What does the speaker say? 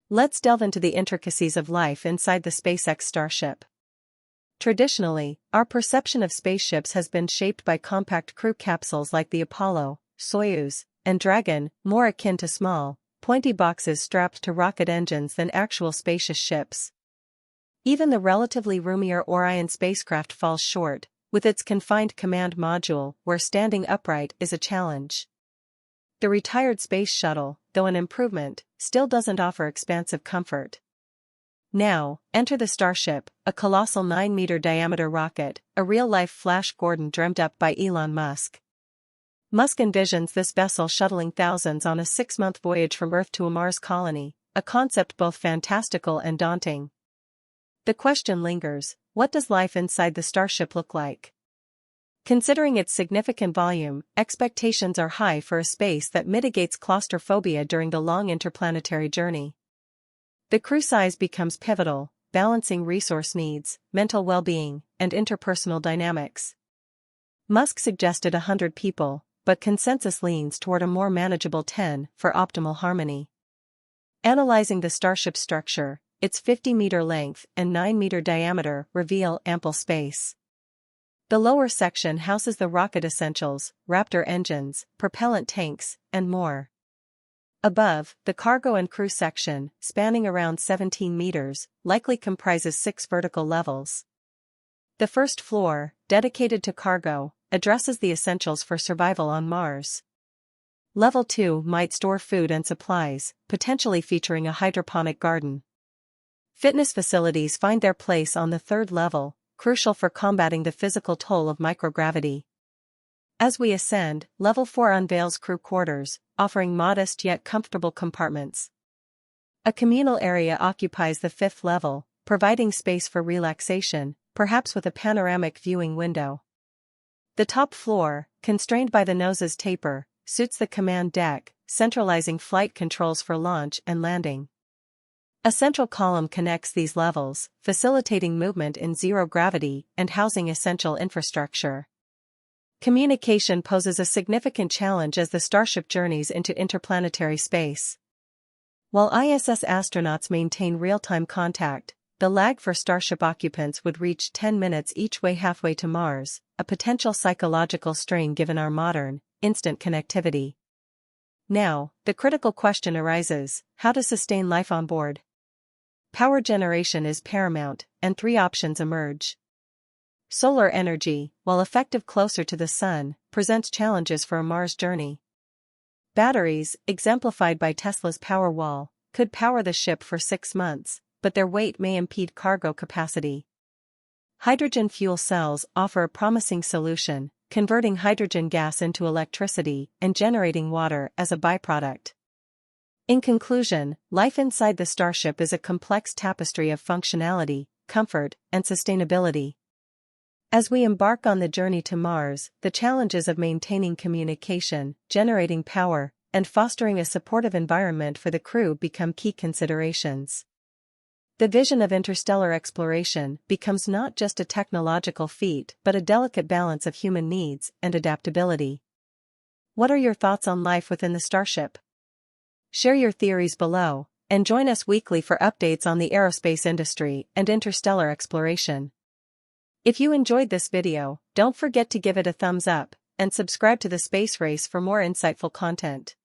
Let's delve into the intricacies of life inside the SpaceX Starship. Traditionally, our perception of spaceships has been shaped by compact crew capsules like the Apollo, Soyuz, and Dragon, more akin to small, pointy boxes strapped to rocket engines than actual spacious ships. Even the relatively roomier Orion spacecraft falls short, with its confined command module where standing upright is a challenge. The retired Space Shuttle, though an improvement, still doesn't offer expansive comfort. Now, enter the Starship, a colossal 9-meter diameter rocket, a real-life Flash Gordon dreamt up by Elon Musk. Musk envisions this vessel shuttling thousands on a 6-month voyage from Earth to a Mars colony, a concept both fantastical and daunting. The question lingers, what does life inside the Starship look like? Considering its significant volume, expectations are high for a space that mitigates claustrophobia during the long interplanetary journey. The crew size becomes pivotal, balancing resource needs, mental well-being, and interpersonal dynamics. Musk suggested 100 people, but consensus leans toward a more manageable 10 for optimal harmony. Analyzing the Starship's structure, its 50-meter length and 9-meter diameter reveal ample space. The lower section houses the rocket essentials, Raptor engines, propellant tanks, and more. Above, the cargo and crew section, spanning around 17 meters, likely comprises 6 vertical levels. The first floor, dedicated to cargo, addresses the essentials for survival on Mars. Level 2 might store food and supplies, potentially featuring a hydroponic garden. Fitness facilities find their place on the third level, crucial for combating the physical toll of microgravity. As we ascend, Level 4 unveils crew quarters, offering modest yet comfortable compartments. A communal area occupies the 5th level, providing space for relaxation, perhaps with a panoramic viewing window. The top floor, constrained by the nose's taper, suits the command deck, centralizing flight controls for launch and landing. A central column connects these levels, facilitating movement in zero gravity and housing essential infrastructure. Communication poses a significant challenge as the Starship journeys into interplanetary space. While ISS astronauts maintain real-time contact, the lag for Starship occupants would reach 10 minutes each way halfway to Mars, a potential psychological strain given our modern, instant connectivity. Now, the critical question arises: how to sustain life on board? Power generation is paramount, and 3 options emerge. Solar energy, while effective closer to the Sun, presents challenges for a Mars journey. Batteries, exemplified by Tesla's Powerwall, could power the ship for 6 months, but their weight may impede cargo capacity. Hydrogen fuel cells offer a promising solution, converting hydrogen gas into electricity and generating water as a byproduct. In conclusion, life inside the Starship is a complex tapestry of functionality, comfort, and sustainability. As we embark on the journey to Mars, the challenges of maintaining communication, generating power, and fostering a supportive environment for the crew become key considerations. The vision of interstellar exploration becomes not just a technological feat but a delicate balance of human needs and adaptability. What are your thoughts on life within the Starship? Share your theories below, and join us weekly for updates on the aerospace industry and interstellar exploration. If you enjoyed this video, don't forget to give it a thumbs up, and subscribe to the Space Race for more insightful content.